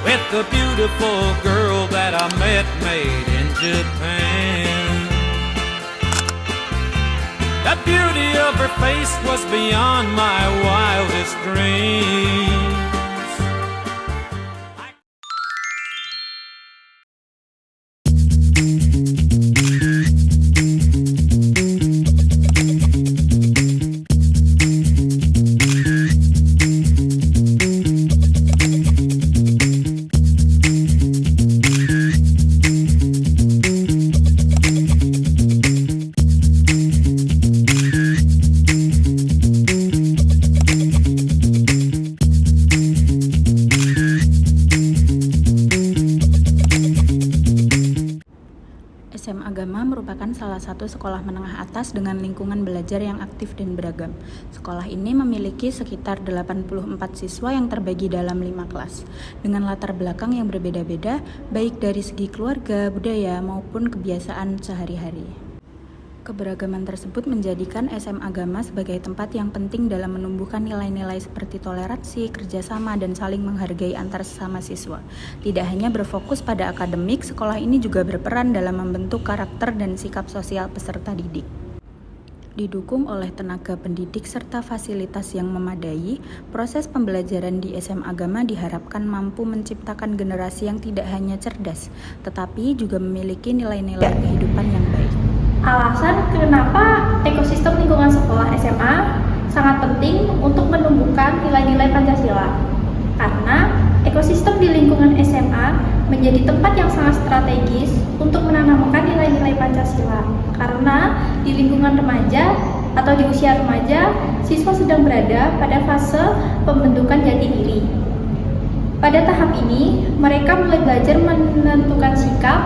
with the beautiful girl that I met made in Japan. The beauty of her face was beyond my wildest dreams. SM Agama merupakan salah satu sekolah menengah atas dengan lingkungan belajar yang aktif dan beragam. Sekolah ini memiliki sekitar 84 siswa yang terbagi dalam 5 kelas, dengan latar belakang yang berbeda-beda, baik dari segi keluarga, budaya, maupun kebiasaan sehari-hari. Keberagaman tersebut menjadikan SM Agama sebagai tempat yang penting dalam menumbuhkan nilai-nilai seperti toleransi, kerjasama, dan saling menghargai antar sesama siswa. Tidak hanya berfokus pada akademik, sekolah ini juga berperan dalam membentuk karakter dan sikap sosial peserta didik. Didukung oleh tenaga pendidik serta fasilitas yang memadai, proses pembelajaran di SM Agama diharapkan mampu menciptakan generasi yang tidak hanya cerdas, tetapi juga memiliki nilai-nilai kehidupan yang baik. Alasan kenapa ekosistem lingkungan sekolah SMA sangat penting untuk menumbuhkan nilai-nilai Pancasila. Karena ekosistem di lingkungan SMA menjadi tempat yang sangat strategis untuk menanamkan nilai-nilai Pancasila. Karena di lingkungan remaja atau di usia remaja, siswa sedang berada pada fase pembentukan jati diri. Pada tahap ini, mereka mulai belajar menentukan sikap,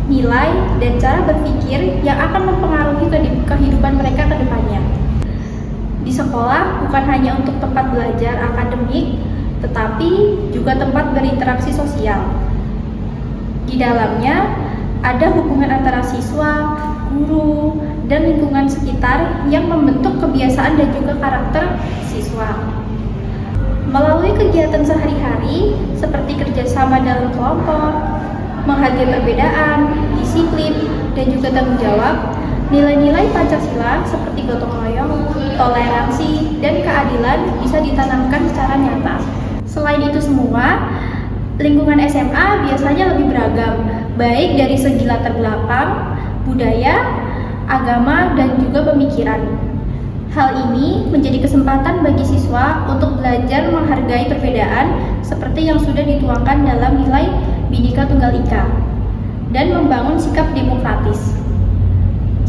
nilai, dan cara berpikir yang akan mempengaruhi kehidupan mereka ke depannya. Di sekolah bukan hanya untuk tempat belajar akademik, tetapi juga tempat berinteraksi sosial. Di dalamnya ada hubungan antara siswa, guru, dan lingkungan sekitar yang membentuk kebiasaan dan juga karakter siswa. Melalui kegiatan sehari-hari seperti kerjasama dalam kelompok, menghargai perbedaan, disiplin, dan juga tanggung jawab, nilai-nilai Pancasila seperti gotong royong, toleransi, dan keadilan bisa ditanamkan secara nyata. Selain itu semua, lingkungan SMA biasanya lebih beragam, baik dari segi latar belakang, budaya, agama, dan juga pemikiran. Hal ini menjadi kesempatan bagi siswa untuk belajar menghargai perbedaan seperti yang sudah dituangkan dalam nilai Bhinneka Tunggal Ika dan membangun sikap demokratis.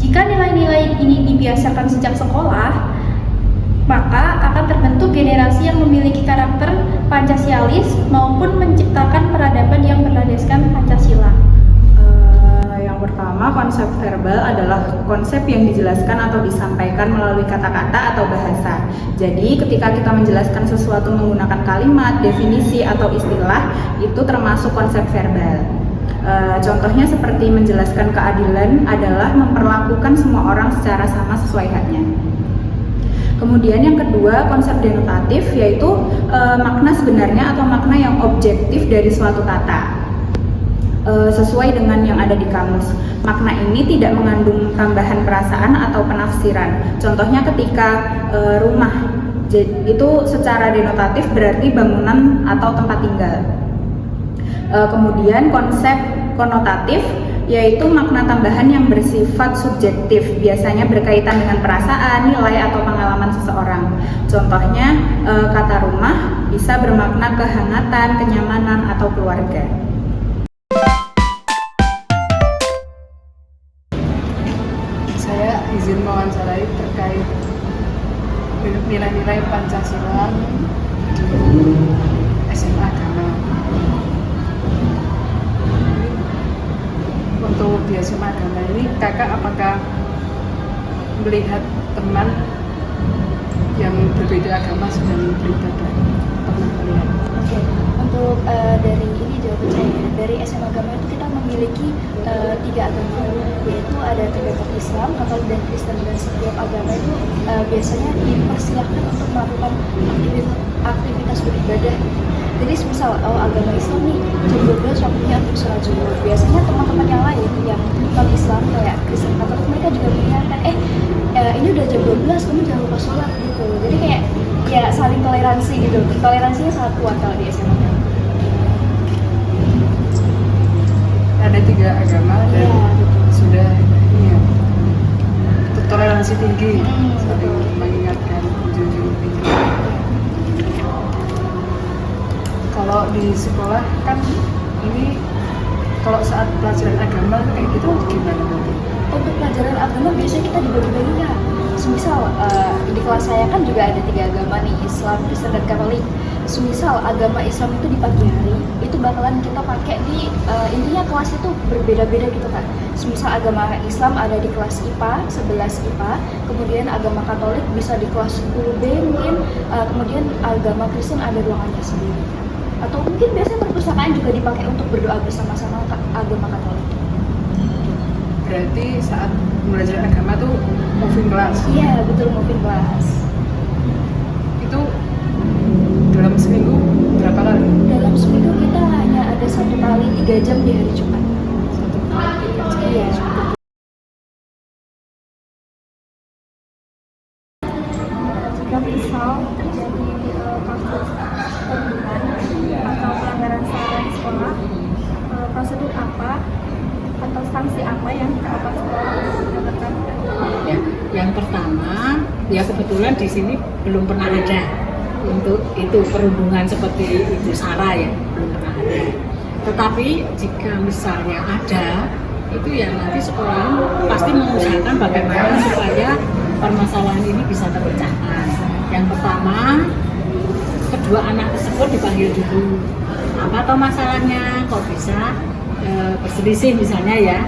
Jika nilai-nilai ini dibiasakan sejak sekolah, maka akan terbentuk generasi yang memiliki karakter Pancasialis maupun menciptakan peradaban yang berlandaskan Pancasila. Yang pertama, konsep verbal adalah konsep yang dijelaskan atau disampaikan melalui kata-kata atau bahasa. Jadi, ketika kita menjelaskan sesuatu menggunakan kalimat, definisi, atau istilah, itu termasuk konsep verbal. Contohnya seperti menjelaskan keadilan adalah memperlakukan semua orang secara sama sesuai haknya. Kemudian yang kedua, konsep denotatif, yaitu makna sebenarnya atau makna yang objektif dari suatu kata. Sesuai dengan yang ada di kamus. Makna ini tidak mengandung tambahan perasaan atau penafsiran. Contohnya ketika rumah, itu secara denotatif berarti bangunan atau tempat tinggal. Kemudian konsep konotatif, yaitu makna tambahan yang bersifat subjektif, biasanya berkaitan dengan perasaan, nilai, atau pengalaman seseorang. Contohnya kata rumah bisa bermakna kehangatan, kenyamanan, atau keluarga. Saya izin mewawancarai terkait nilai-nilai Pancasila di SMA Agama. Untuk di SMA Agama ini, kakak apakah melihat teman yang berbeda agama sedang beribadah? Pernah melihat? Oke, untuk dari ini jawaban saya, dari SMA Agama itu kita memiliki 3 agama, yaitu ada terdapat Islam, Katolik, dan Kristen. Dan setiap agama itu biasanya dipersilahkan untuk melakukan aktivitas beribadah. Jadi misal agama Islam nih jam 12 waktunya untuk sholat zuhur. Biasanya teman-teman yang lain yang non Islam kayak Kristen Katolik mereka juga mengingatkan ini udah jam 12 kamu jangan lupa sholat gitu. Jadi kayak ya saling toleransi gitu. Toleransinya sangat kuat kalau di SMA. Ada 3 agama dan sudah ya, toleransi tinggi, saling mengingatkan junjung tinggi. Kalau di sekolah kan ini kalau saat pelajaran agama kayak gitu gimana? Untuk pelajaran agama biasanya kita dibagi-bagi ya. Semisal di kelas saya kan juga ada 3 agama nih, Islam, Kristen, dan Katolik. Semisal agama Islam itu di pagi hari, itu bakalan kita pakai di intinya kelas itu berbeda-beda gitu kan. Semisal agama Islam ada di kelas IPA, 11 IPA, kemudian agama Katolik bisa di kelas 10B mungkin, kemudian agama Kristen ada ruangannya sendiri. Atau mungkin biasanya perpustakaan juga dipakai untuk berdoa bersama-sama agama Katolik. Berarti saat belajar agama tuh moving class? Iya, betul, moving class. Itu dalam seminggu berapa kali? Dalam seminggu kita hanya ada 1 kali 3 jam di hari Jumat. 1 kali 3 jam? Iya, cukup. Jika misal terjadi kasus perundungan atau pelanggaran SARA di sekolah, prosedur apa atau sanksi apa yang dapat sekolah dapatkan? Ya, yang pertama, ya kebetulan di sini belum pernah ada untuk itu perundungan seperti itu SARA ya, belum pernah ada. Tetapi jika misalnya ada, itu ya nanti sekolah pasti mengusahakan bagaimana supaya permasalahan ini bisa terpecahkan. Yang pertama, kedua anak tersebut dipanggil dulu. Apa atau masalahnya, kok bisa berselisih misalnya ya.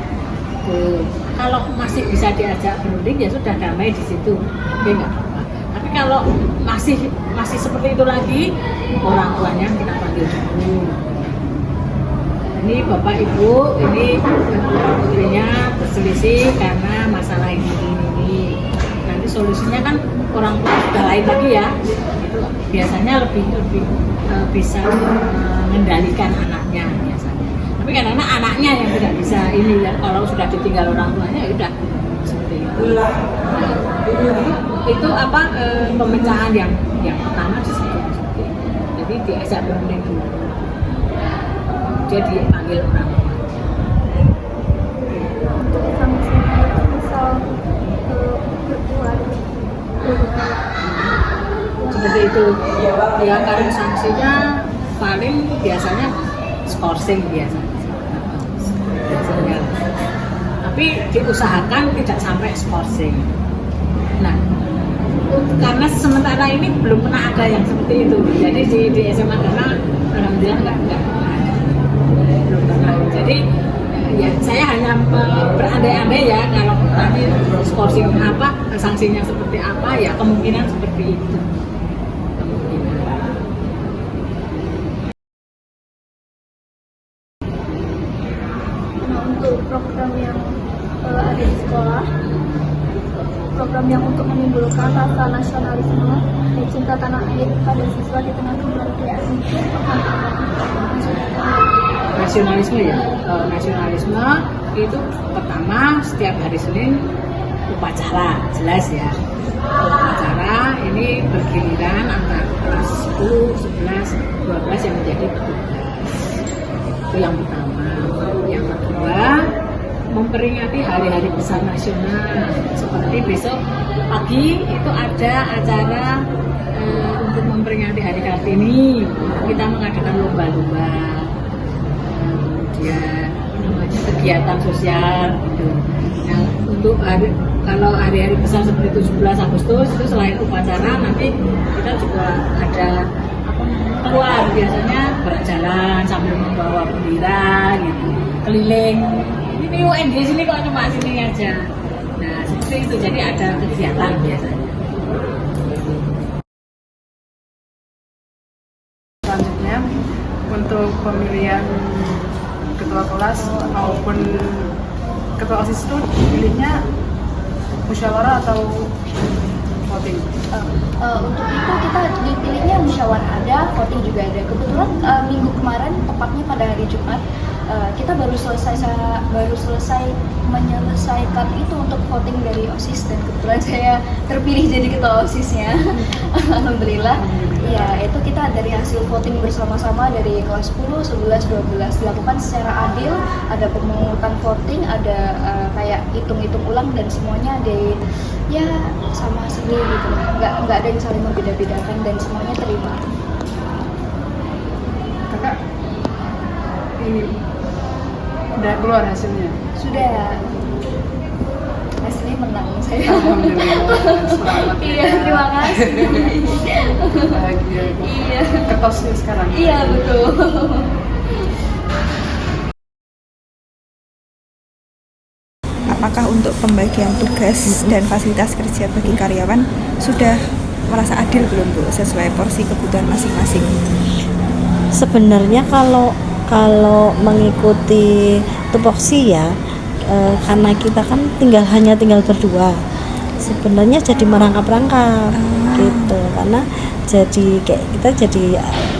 Kalau masih bisa diajak berunding ya sudah damai di situ, oke nggak apa-apa. Tapi kalau masih seperti itu lagi, orang tuanya kita panggil dulu. Ini bapak ibu, ini putrinya berselisih karena masalah ini. Nanti solusinya kan orang tua sudah lain lagi ya. Itu biasanya lebih bisa mengendalikan anaknya biasanya. Tapi kadang-kadang anaknya yang tidak bisa ini ya, kalau sudah ditinggal orang tuanya ya udah seperti itu. Nah, itu apa pemecahan yang pertama di situ. Jadi diajak berunding dulu. Dia dipanggil orang tua. Untuk sanksinya itu misal berbuat seperti itu ya, kalau sanksinya paling biasanya skorsing biasanya. Tapi diusahakan tidak sampai skorsing. Nah, karena sementara ini belum pernah ada yang seperti itu, jadi di SMA karena alhamdulillah nggak belum pernah. Jadi ya saya hanya berandai-andai ya, kalau nanti skorsing apa, sanksinya seperti apa ya, kemungkinan seperti itu. Nah, untuk program yang ada di sekolah, program yang untuk menimbulkan rasa nasionalisme dan cinta tanah air pada siswa di tengah kebudayaan itu Nasionalisme ya, nasionalisme itu pertama setiap hari Senin upacara, jelas ya. Upacara ini bergiliran antara kelas 10, 11, 12 yang menjadi petugas. Itu yang pertama. Yang kedua, memperingati hari-hari besar nasional. Seperti besok pagi itu ada acara untuk memperingati hari Kartini. Kita mengadakan lomba-lomba. Kemudian namanya kegiatan sosial gitu. Nah, untuk kalau hari-hari besar seperti 17 Agustus itu selain upacara nanti kita juga ada keluar, biasanya berjalan sambil membawa bendera gitu, keliling. Ini UNJ sini kok cuma sini aja. Nah, seperti itu, jadi ada kegiatan biasanya. Selanjutnya untuk pemilihan ketua kelas maupun ketua OSIS itu pilihnya musyawarah atau voting? Untuk itu kita dipilihnya musyawarah ada, voting juga ada. Kebetulan minggu kemarin, tepatnya pada hari Jumat, kita baru selesai menyelesaikan itu untuk voting dari OSIS, dan kebetulan saya terpilih jadi ketua OSISnya. Alhamdulillah. Ya, itu kita dari hasil voting bersama-sama dari kelas 10, 11, 12 dilakukan secara adil, ada pemungutan voting, ada kayak hitung-hitung ulang, dan semuanya ya sama sendiri gitu. Nggak ada yang saling membeda-bedakan dan semuanya terima. Kakak ini udah keluar hasilnya? Sudah. Hasilnya menang saya. Alhamdulillah, selamat. Iya, terima kasih. Bahagia. Iya. Ketosnya sekarang. Iya, betul. Apakah untuk pembagian tugas dan fasilitas kerja bagi karyawan sudah merasa adil belum Bu, sesuai porsi kebutuhan masing-masing? Sebenarnya kalau mengikuti tupoksi ya, karena kita kan hanya tinggal berdua, sebenarnya jadi merangkap-rangkap gitu, karena kayak kita jadi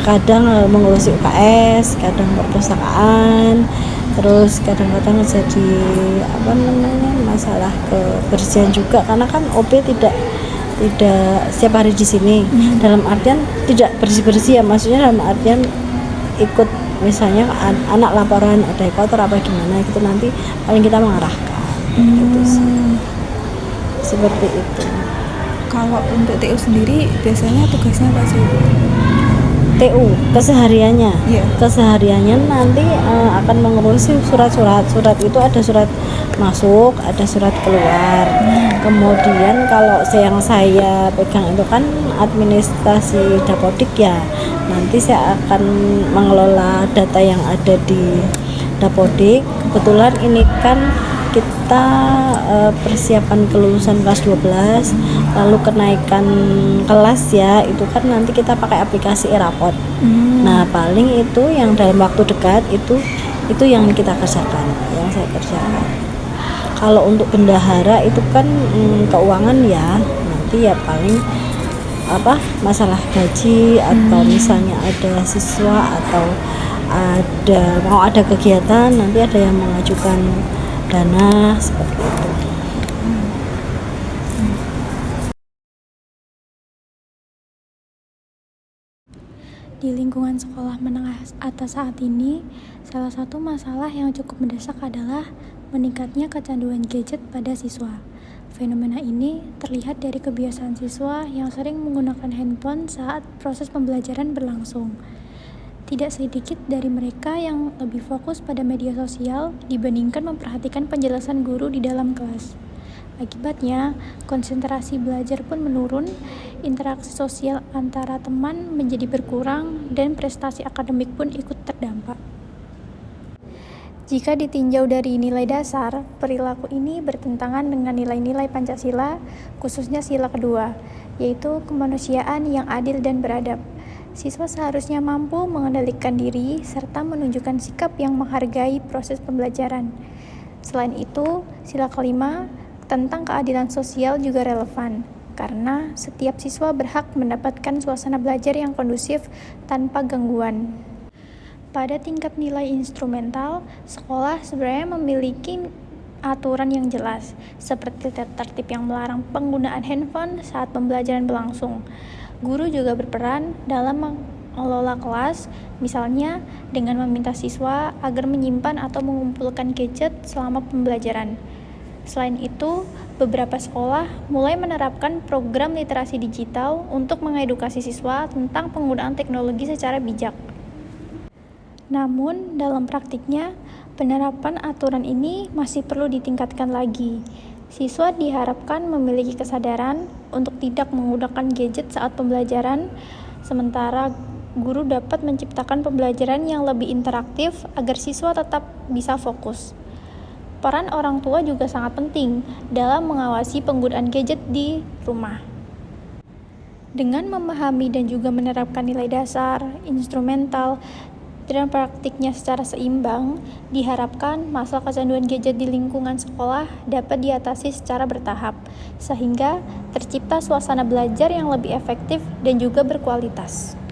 kadang mengurusi UKS, kadang perpustakaan, terus kadang-kadang jadi masalah kebersihan juga, karena kan OP tidak setiap hari di sini. Dalam artian tidak bersih-bersih ya, maksudnya dalam artian ikut, misalnya anak laporan ada kotor apa gimana gitu, nanti paling kita mengarahkan gitu sih. Seperti itu. Kalau untuk TU sendiri biasanya tugasnya apa sih Bu? TU kesehariannya, Iya. Kesehariannya nanti akan mengurusi surat itu, ada surat masuk, ada surat keluar. Kemudian kalau yang saya pegang itu kan administrasi Dapodik ya, nanti saya akan mengelola data yang ada di Dapodik. Kebetulan ini kan kita persiapan kelulusan kelas 12, lalu kenaikan kelas ya, itu kan nanti kita pakai aplikasi e-rapot. Nah paling itu yang dalam waktu dekat itu yang kita kerjakan, yang saya kerjakan. Kalau untuk bendahara itu kan keuangan ya, nanti ya paling masalah gaji, atau misalnya ada siswa atau mau ada kegiatan, nanti ada yang mengajukan dana seperti itu. Di lingkungan sekolah menengah atas saat ini, salah satu masalah yang cukup mendesak adalah meningkatnya kecanduan gadget pada siswa. Fenomena ini terlihat dari kebiasaan siswa yang sering menggunakan handphone saat proses pembelajaran berlangsung. Tidak sedikit dari mereka yang lebih fokus pada media sosial dibandingkan memperhatikan penjelasan guru di dalam kelas. Akibatnya, konsentrasi belajar pun menurun, interaksi sosial antara teman menjadi berkurang, dan prestasi akademik pun ikut terdampak. Jika ditinjau dari nilai dasar, perilaku ini bertentangan dengan nilai-nilai Pancasila, khususnya sila kedua, yaitu kemanusiaan yang adil dan beradab. Siswa seharusnya mampu mengendalikan diri serta menunjukkan sikap yang menghargai proses pembelajaran. Selain itu, sila kelima tentang keadilan sosial juga relevan, karena setiap siswa berhak mendapatkan suasana belajar yang kondusif tanpa gangguan. Pada tingkat nilai instrumental, sekolah sebenarnya memiliki aturan yang jelas, seperti tertib yang melarang penggunaan handphone saat pembelajaran berlangsung. Guru juga berperan dalam mengelola kelas, misalnya dengan meminta siswa agar menyimpan atau mengumpulkan gadget selama pembelajaran. Selain itu, beberapa sekolah mulai menerapkan program literasi digital untuk mengedukasi siswa tentang penggunaan teknologi secara bijak. Namun, dalam praktiknya, penerapan aturan ini masih perlu ditingkatkan lagi. Siswa diharapkan memiliki kesadaran untuk tidak menggunakan gadget saat pembelajaran, sementara guru dapat menciptakan pembelajaran yang lebih interaktif agar siswa tetap bisa fokus. Peran orang tua juga sangat penting dalam mengawasi penggunaan gadget di rumah. Dengan memahami dan juga menerapkan nilai dasar, instrumental, dan praktiknya secara seimbang, diharapkan masalah kecanduan gadget di lingkungan sekolah dapat diatasi secara bertahap, sehingga tercipta suasana belajar yang lebih efektif dan juga berkualitas.